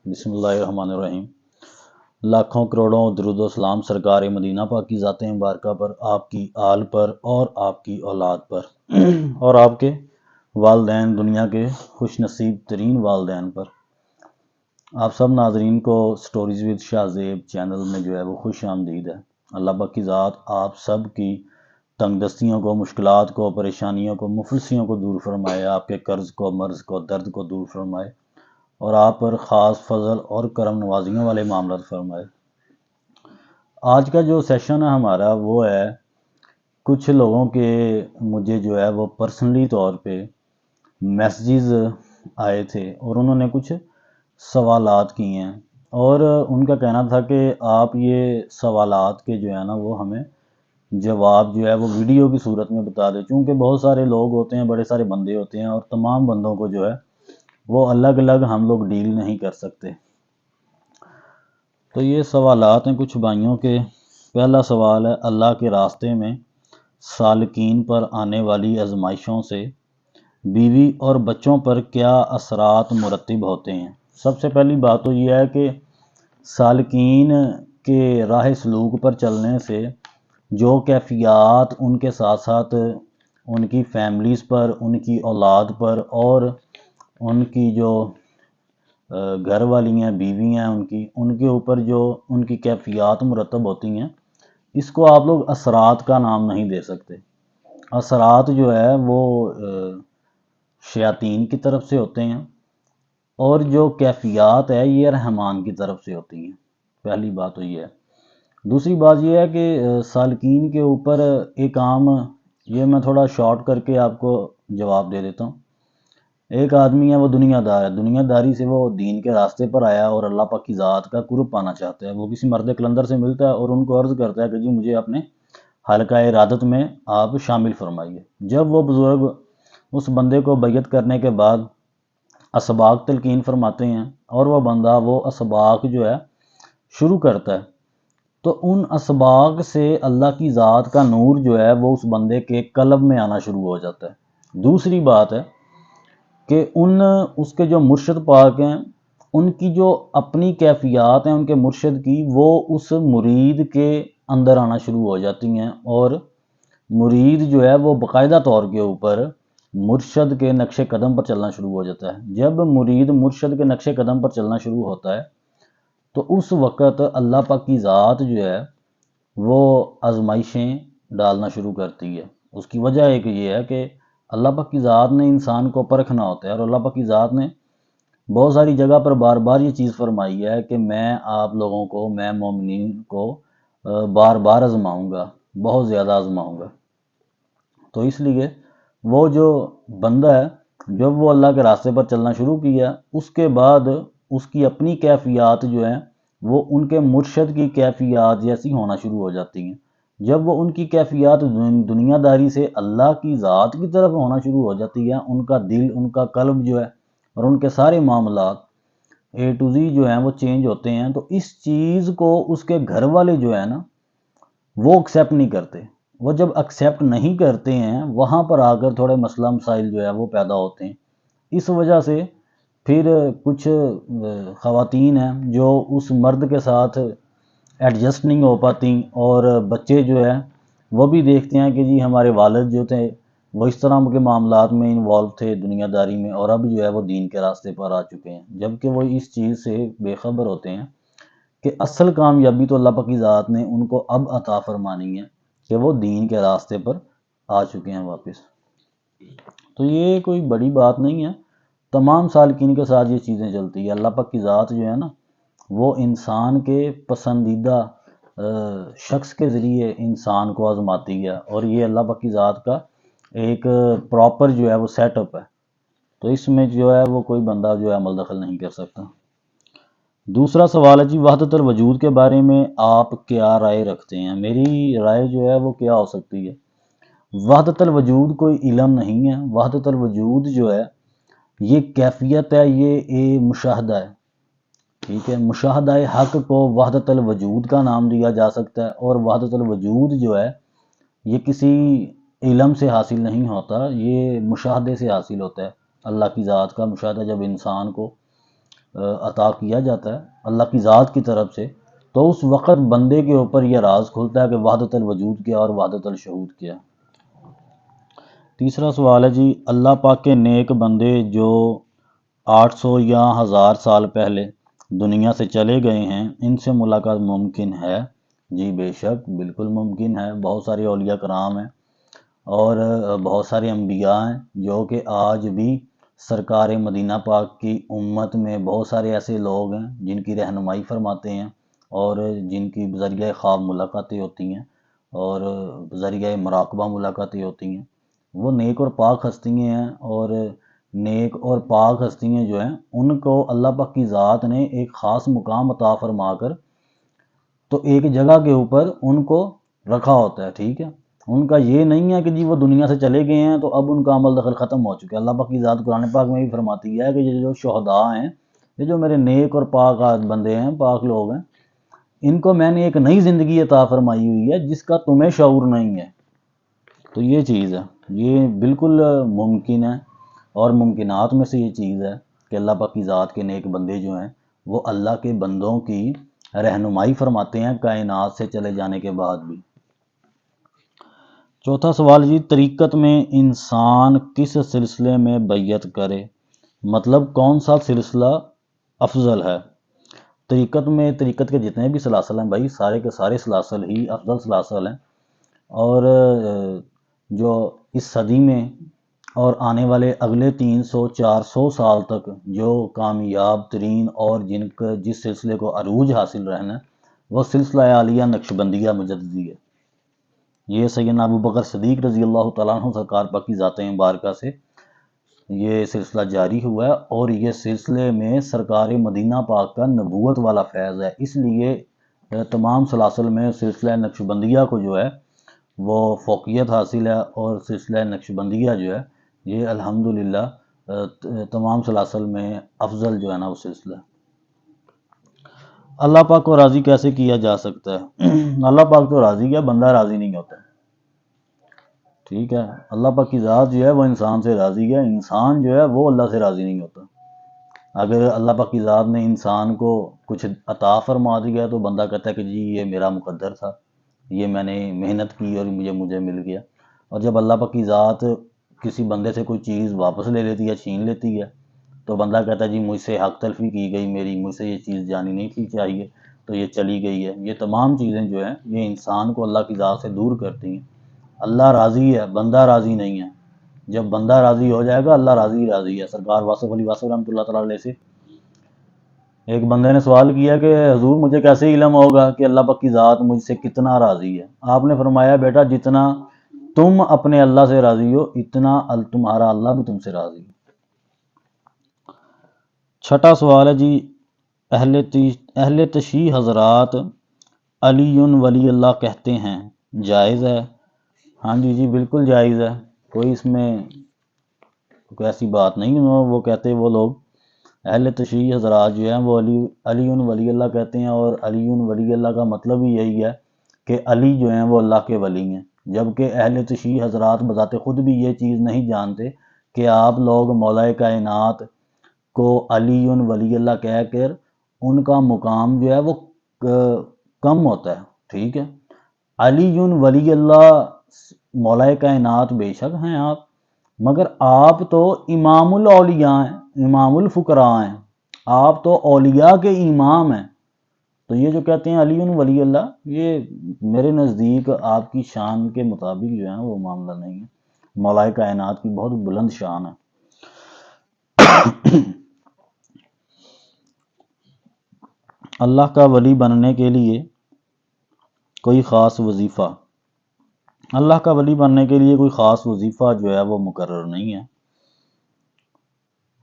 بسم اللہ الرحمن الرحیم۔ لاکھوں کروڑوں درود و سلام سرکار مدینہ پاک کی ذات مبارکہ پر، آپ کی آل پر اور آپ کی اولاد پر اور آپ کے والدین، دنیا کے خوش نصیب ترین والدین پر۔ آپ سب ناظرین کو سٹوریز ود شاہ زیب چینل میں جو ہے وہ خوش آمدید ہے۔ اللہ پاک کی ذات آپ سب کی تنگ دستیوں کو، مشکلات کو، پریشانیوں کو، مفلسیوں کو دور فرمائے، آپ کے قرض کو، مرض کو، درد کو دور فرمائے اور آپ پر خاص فضل اور کرم نوازیوں والے معاملات فرمائے۔ آج کا جو سیشن ہے ہمارا وہ ہے، کچھ لوگوں کے مجھے جو ہے وہ پرسنلی طور پہ میسیجز آئے تھے اور انہوں نے کچھ سوالات کیے ہیں، اور ان کا کہنا تھا کہ آپ یہ سوالات کے جو ہے نا وہ ہمیں جواب جو ہے وہ ویڈیو کی صورت میں بتا دیں، چونکہ بہت سارے لوگ ہوتے ہیں، بڑے سارے بندے ہوتے ہیں، اور تمام بندوں کو جو ہے وہ الگ الگ ہم لوگ ڈیل نہیں کر سکتے۔ تو یہ سوالات ہیں کچھ بھائیوں کے۔ پہلا سوال ہے، اللہ کے راستے میں سالکین پر آنے والی آزمائشوں سے بیوی اور بچوں پر کیا اثرات مرتب ہوتے ہیں؟ سب سے پہلی بات تو یہ ہے کہ سالکین کے راہ سلوک پر چلنے سے جو کیفیات ان کے ساتھ ساتھ ان کی فیملیز پر، ان کی اولاد پر اور ان کی جو گھر والی ہیں، بیوی ہیں، ان کے اوپر جو ان کی کیفیات مرتب ہوتی ہیں، اس کو آپ لوگ اثرات کا نام نہیں دے سکتے۔ اثرات جو ہے وہ شیاطین کی طرف سے ہوتے ہیں، اور جو کیفیات ہے یہ رحمان کی طرف سے ہوتی ہیں۔ پہلی بات تو یہ ہے۔ دوسری بات یہ ہے کہ سالکین کے اوپر ایک عام، یہ میں تھوڑا شارٹ کر کے آپ کو جواب دے دیتا ہوں۔ ایک آدمی ہے، وہ دنیا دار ہے، دنیا داری سے وہ دین کے راستے پر آیا اور اللہ پاک کی ذات کا قرب پانا چاہتا ہے۔ وہ کسی مرد کلندر سے ملتا ہے اور ان کو عرض کرتا ہے کہ جی مجھے اپنے حلقہ ارادت میں آپ شامل فرمائیے۔ جب وہ بزرگ اس بندے کو بیعت کرنے کے بعد اسباق تلقین فرماتے ہیں اور وہ بندہ وہ اسباق جو ہے شروع کرتا ہے، تو ان اسباق سے اللہ کی ذات کا نور جو ہے وہ اس بندے کے قلب میں آنا شروع ہو جاتا ہے۔ دوسری بات ہے کہ اس کے جو مرشد پاک ہیں، ان کی جو اپنی کیفیات ہیں ان کے مرشد کی، وہ اس مرید کے اندر آنا شروع ہو جاتی ہیں، اور مرید جو ہے وہ باقاعدہ طور کے اوپر مرشد کے نقش قدم پر چلنا شروع ہو جاتا ہے۔ جب مرید مرشد کے نقش قدم پر چلنا شروع ہوتا ہے تو اس وقت اللہ پاک کی ذات جو ہے وہ آزمائشیں ڈالنا شروع کرتی ہے۔ اس کی وجہ ایک یہ ہے کہ اللہ پاک کی ذات نے انسان کو پرکھنا ہوتا ہے، اور اللہ پاک کی ذات نے بہت ساری جگہ پر بار بار یہ چیز فرمائی ہے کہ میں آپ لوگوں کو، میں مومنین کو بار بار آزماؤں گا، بہت زیادہ آزماؤں گا۔ تو اس لیے وہ جو بندہ ہے، جب وہ اللہ کے راستے پر چلنا شروع کیا، اس کے بعد اس کی اپنی کیفیات جو ہیں وہ ان کے مرشد کی کیفیات جیسی ہونا شروع ہو جاتی ہیں۔ جب وہ ان کی کیفیات دنیا داری سے اللہ کی ذات کی طرف ہونا شروع ہو جاتی ہے، ان کا دل، ان کا قلب جو ہے اور ان کے سارے معاملات اے ٹو زی جو ہیں وہ چینج ہوتے ہیں، تو اس چیز کو اس کے گھر والے جو ہے نا وہ ایکسیپٹ نہیں کرتے۔ وہ جب ایکسیپٹ نہیں کرتے ہیں، وہاں پر آ کر تھوڑے مسئلہ مسائل جو ہے وہ پیدا ہوتے ہیں۔ اس وجہ سے پھر کچھ خواتین ہیں جو اس مرد کے ساتھ ایڈجسٹ نہیں ہو پاتی، اور بچے جو ہیں وہ بھی دیکھتے ہیں کہ جی ہمارے والد جو تھے وہ اس طرح کے معاملات میں انوالو تھے دنیا داری میں، اور اب جو ہے وہ دین کے راستے پر آ چکے ہیں، جبکہ وہ اس چیز سے بے خبر ہوتے ہیں کہ اصل کامیابی تو اللہ پاک کی ذات نے ان کو اب عطا فرمانی ہے کہ وہ دین کے راستے پر آ چکے ہیں واپس۔ تو یہ کوئی بڑی بات نہیں ہے، تمام سالکین کے ساتھ یہ چیزیں چلتی ہیں۔ اللہ پاک کی ذات جو ہے نا وہ انسان کے پسندیدہ شخص کے ذریعے انسان کو آزماتی ہے، اور یہ اللہ پاک کی ذات کا ایک پراپر جو ہے وہ سیٹ اپ ہے، تو اس میں جو ہے وہ کوئی بندہ جو ہے عمل دخل نہیں کر سکتا۔ دوسرا سوال ہے جی، وحدت الوجود کے بارے میں آپ کیا رائے رکھتے ہیں؟ میری رائے جو ہے وہ کیا ہو سکتی ہے؟ وحدت الوجود کوئی علم نہیں ہے۔ وحدت الوجود جو ہے یہ کیفیت ہے، یہ مشاہدہ ہے، ٹھیک ہے۔ مشاہدہ حق کو وحدت الوجود کا نام دیا جا سکتا ہے، اور وحدت الوجود جو ہے یہ کسی علم سے حاصل نہیں ہوتا، یہ مشاہدے سے حاصل ہوتا ہے۔ اللہ کی ذات کا مشاہدہ جب انسان کو عطا کیا جاتا ہے اللہ کی ذات کی طرف سے، تو اس وقت بندے کے اوپر یہ راز کھلتا ہے کہ وحدت الوجود کیا اور وحدت الشہود کیا۔ تیسرا سوال ہے جی، اللہ پاک کے نیک بندے جو 800 یا 1000 سال پہلے دنیا سے چلے گئے ہیں، ان سے ملاقات ممکن ہے؟ جی بے شک بالکل ممکن ہے۔ بہت سارے اولیاء کرام ہیں اور بہت سارے انبیاء ہیں جو کہ آج بھی سرکار مدینہ پاک کی امت میں بہت سارے ایسے لوگ ہیں جن کی رہنمائی فرماتے ہیں اور جن کی بذریعہ خواب ملاقاتیں ہوتی ہیں اور بذریعہ مراقبہ ملاقاتیں ہوتی ہیں۔ وہ نیک اور پاک ہستیاں ہیں، اور نیک اور پاک ہستیاں جو ہیں ان کو اللہ پاک کی ذات نے ایک خاص مقام عطا فرما کر تو ایک جگہ کے اوپر ان کو رکھا ہوتا ہے، ٹھیک ہے۔ ان کا یہ نہیں ہے کہ جی وہ دنیا سے چلے گئے ہیں تو اب ان کا عمل دخل ختم ہو چکا ہے۔ اللہ پاک کی ذات قرآن پاک میں بھی فرماتی ہے کہ یہ جو شہداء ہیں، یہ جو میرے نیک اور پاک بندے ہیں، پاک لوگ ہیں، ان کو میں نے ایک نئی زندگی عطا فرمائی ہوئی ہے جس کا تمہیں شعور نہیں ہے۔ تو یہ چیز ہے، یہ بالکل ممکن ہے، اور ممکنات میں سے یہ چیز ہے کہ اللہ پاک کی ذات کے نیک بندے جو ہیں وہ اللہ کے بندوں کی رہنمائی فرماتے ہیں کائنات سے چلے جانے کے بعد بھی۔ چوتھا سوال جی، طریقت میں انسان کس سلسلے میں بیعت کرے؟ مطلب کون سا سلسلہ افضل ہے؟ طریقت کے جتنے بھی سلاسل ہیں بھائی، سارے کے سارے سلاسل ہی افضل سلاسل ہیں، اور جو اس صدی میں اور آنے والے اگلے 300-400 سال تک جو کامیاب ترین اور جس سلسلے کو عروج حاصل رہنا ہے وہ سلسلہ عالیہ نقشبندیہ مجددی ہے۔ یہ سیدنا ابو بکر صدیق رضی اللہ تعالیٰ عنہ سرکار پاک کی ذات مبارکہ سے یہ سلسلہ جاری ہوا ہے، اور یہ سلسلے میں سرکار مدینہ پاک کا نبوت والا فیض ہے۔ اس لیے تمام سلاسل میں سلسلہ نقشبندیہ کو جو ہے وہ فوقیت حاصل ہے، اور سلسلہ نقشبندیہ جو ہے یہ الحمدللہ تمام سلاسل میں افضل جو ہے نا وہ سلسلہ ہے۔ اللہ پاک کو راضی کیسے کیا جا سکتا ہے؟ اللہ پاک تو راضی ہے، بندہ راضی نہیں ہوتا، ٹھیک ہے۔ اللہ پاک کی ذات جو ہے وہ انسان سے راضی ہے، انسان جو ہے وہ اللہ سے راضی نہیں ہوتا۔ اگر اللہ پاک کی ذات نے انسان کو کچھ عطا فرما دیا تو بندہ کہتا ہے کہ جی یہ میرا مقدر تھا، یہ میں نے محنت کی اور مجھے مل گیا۔ اور جب اللہ پاک کی ذات کسی بندے سے کوئی چیز واپس لے لیتی ہے، چھین لیتی ہے، تو بندہ کہتا ہے جی مجھ سے حق تلفی کی گئی، مجھ سے یہ چیز جانی نہیں تھی چاہیے تو یہ چلی گئی ہے۔ یہ تمام چیزیں جو ہیں یہ انسان کو اللہ کی ذات سے دور کرتی ہیں۔ اللہ راضی ہے، بندہ راضی نہیں ہے۔ جب بندہ راضی ہو جائے گا اللہ راضی ہے۔ سرکار واصف علی واصف رحمۃ اللہ تعالیٰ علیہ سے ایک بندے نے سوال کیا کہ حضور مجھے کیسے علم ہوگا کہ اللہ پاک کی ذات مجھ سے کتنا راضی ہے؟ آپ نے فرمایا بیٹا جتنا تم اپنے اللہ سے راضی ہو اتنا تمہارا اللہ بھی تم سے راضی ہے۔ چھٹا سوال ہے جی، اہل تشیع حضرات علی ولی اللہ کہتے ہیں، جائز ہے؟ ہاں جی بالکل جائز ہے، کوئی اس میں کوئی ایسی بات نہیں۔ وہ کہتے وہ لوگ اہل تشیع حضرات جو ہیں وہ علی ولی اللہ کہتے ہیں، اور علی ولی اللہ کا مطلب ہی یہی ہے کہ علی جو ہیں وہ اللہ کے ولی ہیں، جبکہ اہل تشیع حضرات بذات خود بھی یہ چیز نہیں جانتے کہ آپ لوگ مولا کائنات کو علی ولی اللہ کہہ کر ان کا مقام جو ہے وہ کم ہوتا ہے، ٹھیک ہے۔ علی ولی اللہ مولا کائنات بے شک ہیں آپ، مگر آپ تو امام الاولیاء ہیں، امام الفقراء ہیں، آپ تو اولیاء کے امام ہیں۔ تو یہ جو کہتے ہیں علی ولی اللہ، یہ میرے نزدیک آپ کی شان کے مطابق جو ہے وہ معاملہ نہیں ہے۔ مولا کائنات کی بہت بلند شان ہے۔ اللہ کا ولی بننے کے لیے کوئی خاص وظیفہ، اللہ کا ولی بننے کے لیے کوئی خاص وظیفہ جو ہے وہ مقرر نہیں ہے۔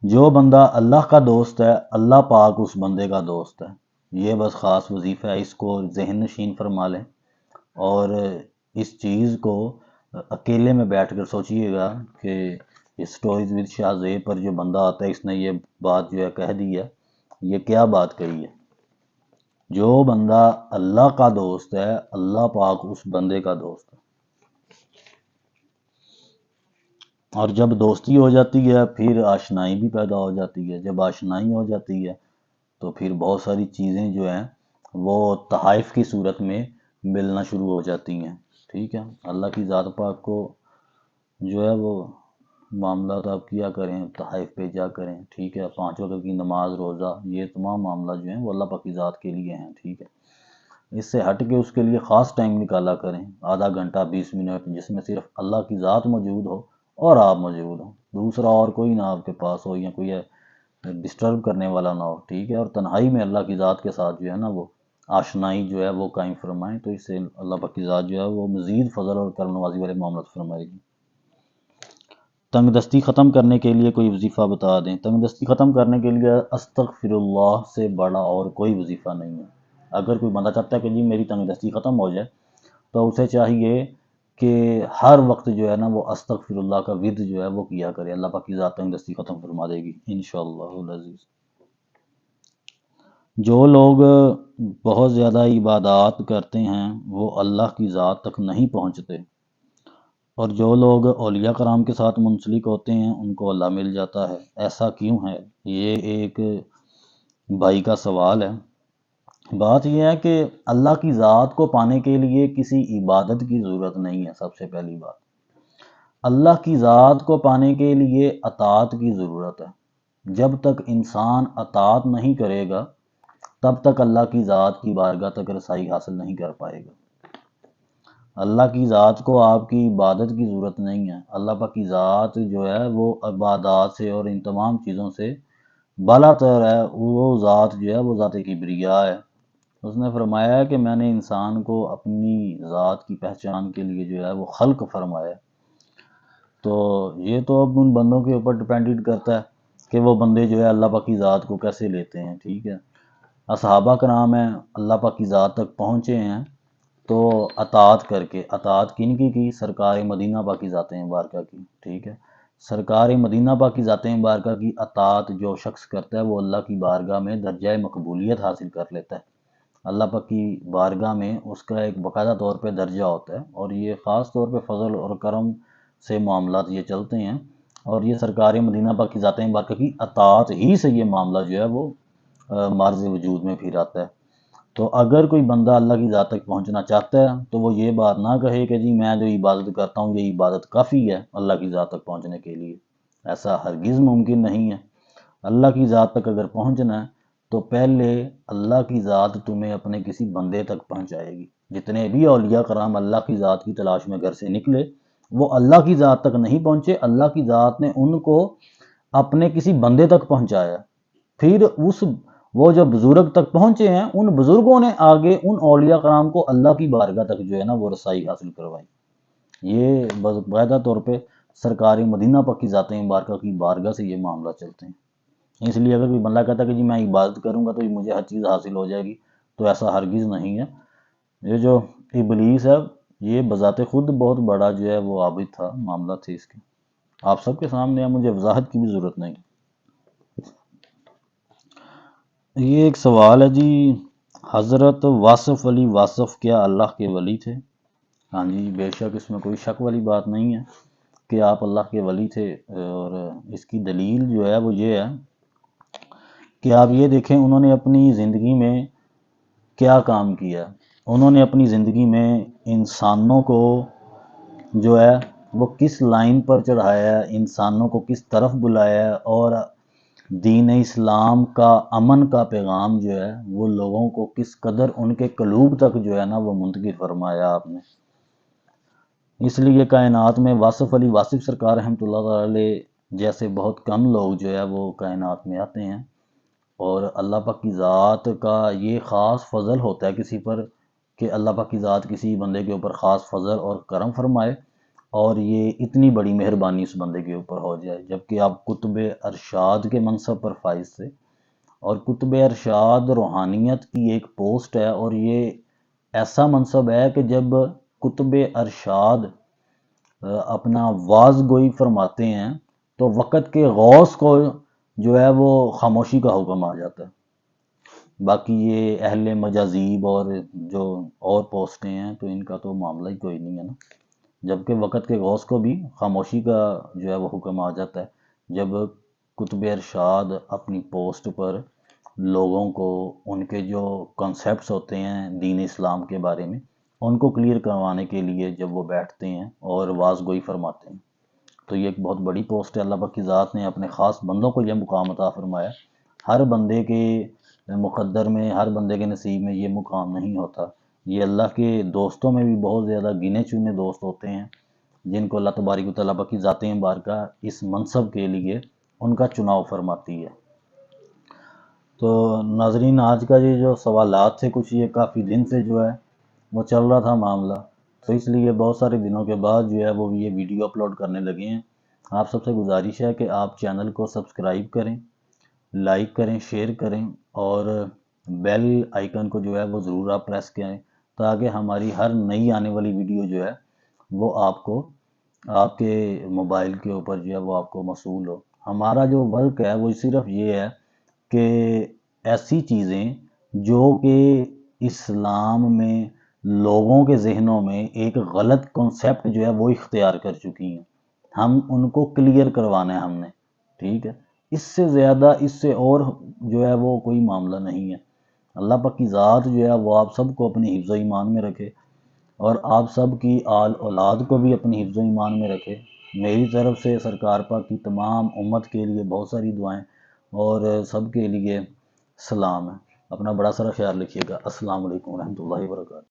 جو بندہ اللہ کا دوست ہے اللہ پاک اس بندے کا دوست ہے، یہ بس خاص وظیفہ ہے، اس کو ذہن نشین فرما لیں، اور اس چیز کو اکیلے میں بیٹھ کر سوچئے گا کہ اسٹوریز ود شاہ زیب پر جو بندہ آتا ہے اس نے یہ بات جو ہے کہہ دی ہے، یہ کیا بات کہی ہے۔ جو بندہ اللہ کا دوست ہے اللہ پاک اس بندے کا دوست ہے، اور جب دوستی ہو جاتی ہے پھر آشنائی بھی پیدا ہو جاتی ہے۔ جب آشنائی ہو جاتی ہے تو پھر بہت ساری چیزیں جو ہیں وہ تحائف کی صورت میں ملنا شروع ہو جاتی ہیں، ٹھیک ہے۔ اللہ کی ذات پاک کو جو ہے وہ معاملات آپ کیا کریں، تحائف بھیجا کریں، ٹھیک ہے۔ 5 وقت کی نماز، روزہ، یہ تمام معاملات جو ہیں وہ اللہ پاک کی ذات کے لیے ہیں، ٹھیک ہے۔ اس سے ہٹ کے اس کے لیے خاص ٹائم نکالا کریں، آدھا گھنٹہ 20 منٹ، جس میں صرف اللہ کی ذات موجود ہو اور آپ موجود ہوں، دوسرا اور کوئی نہ آپ کے پاس ہو یا کوئی ڈسٹرب کرنے والا نہ ہو، ٹھیک ہے۔ اور تنہائی میں اللہ کی ذات کے ساتھ جو ہے نا وہ آشنائی جو ہے وہ قائم فرمائیں، تو اس سے اللہ پاک کی ذات جو ہے وہ مزید فضل اور کرم نوازی والے معاملات فرمائے گی۔ تنگ دستی ختم کرنے کے لیے کوئی وظیفہ بتا دیں۔ تنگ دستی ختم کرنے کے لیے استغفر اللہ سے بڑا اور کوئی وظیفہ نہیں ہے۔ اگر کوئی بندہ چاہتا ہے کہ جی میری تنگ دستی ختم ہو جائے، تو اسے چاہیے کہ ہر وقت جو ہے نا وہ استغفر اللہ کا ورد جو ہے وہ کیا کرے، اللہ پاک کی ذات تنگ دستی ختم فرما دے گی انشاءاللہ العزیز۔ جو لوگ بہت زیادہ عبادات کرتے ہیں وہ اللہ کی ذات تک نہیں پہنچتے، اور جو لوگ اولیاء کرام کے ساتھ منسلک ہوتے ہیں ان کو اللہ مل جاتا ہے، ایسا کیوں ہے؟ یہ ایک بھائی کا سوال ہے۔ بات یہ ہے کہ اللہ کی ذات کو پانے کے لیے کسی عبادت کی ضرورت نہیں ہے۔ سب سے پہلی بات، اللہ کی ذات کو پانے کے لیے اطاعت کی ضرورت ہے۔ جب تک انسان اطاعت نہیں کرے گا تب تک اللہ کی ذات کی بارگاہ تک رسائی حاصل نہیں کر پائے گا۔ اللہ کی ذات کو آپ کی عبادت کی ضرورت نہیں ہے۔ اللہ پاک کی ذات جو ہے وہ عبادات سے اور ان تمام چیزوں سے بالا تر ہے۔ وہ ذات جو ہے وہ ذات کبریا ہے۔ اس نے فرمایا ہے کہ میں نے انسان کو اپنی ذات کی پہچان کے لیے جو ہے وہ خلق فرمایا۔ تو یہ تو اب ان بندوں کے اوپر ڈپینڈڈ کرتا ہے کہ وہ بندے جو ہے اللہ پاک کی ذات کو کیسے لیتے ہیں، ٹھیک ہے۔ اصحابہ کرام ہیں اللہ پاک کی ذات تک پہنچے ہیں تو اطاعت کر کے۔ اطاعت کن کی سرکار مدینہ پاک کی ذات مبارکہ کی، ٹھیک ہے۔ سرکار مدینہ پاک کی ذات مبارکہ کی اطاعت جو شخص کرتا ہے وہ اللہ کی بارگاہ میں درجہ مقبولیت حاصل کر لیتا ہے۔ اللہ پاک کی بارگاہ میں اس کا ایک باقاعدہ طور پہ درجہ ہوتا ہے، اور یہ خاص طور پہ فضل اور کرم سے معاملات یہ چلتے ہیں، اور یہ سرکار مدینہ پاک کی ذات مبارکہ کی اطاعت ہی سے یہ معاملہ جو ہے وہ معرض وجود میں پھر آتا ہے۔ تو اگر کوئی بندہ اللہ کی ذات تک پہنچنا چاہتا ہے تو وہ یہ بات نہ کہے کہ جی میں جو عبادت کرتا ہوں یہ عبادت کافی ہے اللہ کی ذات تک پہنچنے کے لیے۔ ایسا ہرگز ممکن نہیں ہے۔ اللہ کی ذات تک اگر پہنچنا ہے تو پہلے اللہ کی ذات تمہیں اپنے کسی بندے تک پہنچائے گی۔ جتنے بھی اولیاء کرام اللہ کی ذات کی تلاش میں گھر سے نکلے وہ اللہ کی ذات تک نہیں پہنچے، اللہ کی ذات نے ان کو اپنے کسی بندے تک پہنچایا۔ پھر وہ جو بزرگ تک پہنچے ہیں ان بزرگوں نے آگے ان اولیاء کرام کو اللہ کی بارگاہ تک جو ہے نا وہ رسائی حاصل کروائی۔ یہ باقاعدہ طور پہ سرکار مدینہ پاک کی ذات مبارکہ کی بارگاہ سے یہ معاملہ چلتے ہیں۔ اس لیے اگر کوئی بندہ کہتا ہے کہ جی میں عبادت کروں گا تو مجھے ہر چیز حاصل ہو جائے گی، تو ایسا ہرگز نہیں ہے۔ یہ جو ابلیس ہے یہ بذات خود بہت بڑا جو ہے وہ عابد تھا، معاملہ تھے اس کے، آپ سب کے سامنے ہے، مجھے وضاحت کی بھی ضرورت نہیں۔ یہ ایک سوال ہے جی، حضرت واصف علی واصف کیا اللہ کے ولی تھے؟ ہاں جی، بے شک اس میں کوئی شک والی بات نہیں ہے کہ آپ اللہ کے ولی تھے، اور اس کی دلیل جو ہے وہ یہ ہے کہ آپ یہ دیکھیں انہوں نے اپنی زندگی میں کیا کام کیا۔ انہوں نے اپنی زندگی میں انسانوں کو جو ہے وہ کس لائن پر چڑھایا ہے، انسانوں کو کس طرف بلایا ہے، اور دین اسلام کا امن کا پیغام جو ہے وہ لوگوں کو کس قدر ان کے قلوب تک جو ہے نا وہ منتقل فرمایا آپ نے۔ اس لیے کائنات میں واصف علی واصف سرکار رحمۃ اللہ علیہ جیسے بہت کم لوگ جو ہے وہ کائنات میں آتے ہیں، اور اللہ پاک کی ذات کا یہ خاص فضل ہوتا ہے کسی پر کہ اللہ پاک کی ذات کسی بندے کے اوپر خاص فضل اور کرم فرمائے، اور یہ اتنی بڑی مہربانی اس بندے کے اوپر ہو جائے، جبکہ آپ قطب ارشاد کے منصب پر فائز تھے، اور قطب ارشاد روحانیت کی ایک پوسٹ ہے، اور یہ ایسا منصب ہے کہ جب قطب ارشاد اپنا واز گوئی فرماتے ہیں تو وقت کے غوث کو جو ہے وہ خاموشی کا حکم آ جاتا ہے۔ باقی یہ اہل مجازیب اور جو اور پوسٹیں ہیں تو ان کا تو معاملہ ہی کوئی نہیں ہے نا، جبکہ وقت کے غوث کو بھی خاموشی کا جو ہے وہ حکم آ جاتا ہے جب قطب ارشاد اپنی پوسٹ پر لوگوں کو ان کے جو کنسیپٹس ہوتے ہیں دین اسلام کے بارے میں ان کو کلیئر کروانے کے لیے جب وہ بیٹھتے ہیں اور واز گوئی فرماتے ہیں، تو یہ ایک بہت بڑی پوسٹ ہے۔ اللہ پاک کی ذات نے اپنے خاص بندوں کو یہ مقام عطا فرمایا۔ ہر بندے کے مقدر میں، ہر بندے کے نصیب میں یہ مقام نہیں ہوتا۔ یہ اللہ کے دوستوں میں بھی بہت زیادہ گنے چنے دوست ہوتے ہیں جن کو اللہ تبارک و تعالیٰ کی ذات مبارکہ اس منصب کے لیے ان کا چناؤ فرماتی ہے۔ تو ناظرین، آج کا یہ جو سوالات تھے کچھ یہ کافی دن سے جو ہے وہ چل رہا تھا معاملہ، تو اس لیے بہت سارے دنوں کے بعد جو ہے وہ یہ ویڈیو اپلوڈ کرنے لگے ہیں۔ آپ سب سے گزارش ہے کہ آپ چینل کو سبسکرائب کریں، لائک کریں، شیئر کریں اور بیل آئیکن کو جو ہے وہ ضرور آپ پریس کریں تاکہ ہماری ہر نئی آنے والی ویڈیو جو ہے وہ آپ کو آپ کے موبائل کے اوپر جو ہے وہ آپ کو موصول ہو۔ ہمارا جو ورک ہے وہ صرف یہ ہے کہ ایسی چیزیں جو کہ اسلام میں لوگوں کے ذہنوں میں ایک غلط کنسیپٹ جو ہے وہ اختیار کر چکی ہیں، ہم ان کو کلیئر کروانا ہے ہم نے، ٹھیک ہے؟ اس سے زیادہ اس سے اور جو ہے وہ کوئی معاملہ نہیں ہے۔ اللہ پاک کی ذات جو ہے وہ آپ سب کو اپنی حفظ و ایمان میں رکھے اور آپ سب کی آل اولاد کو بھی اپنی حفظ و ایمان میں رکھے۔ میری طرف سے سرکار پاک کی تمام امت کے لیے بہت ساری دعائیں اور سب کے لیے سلام ہے۔ اپنا بڑا سارا خیال رکھیے گا۔ السلام علیکم ورحمۃ اللہ وبرکاتہ۔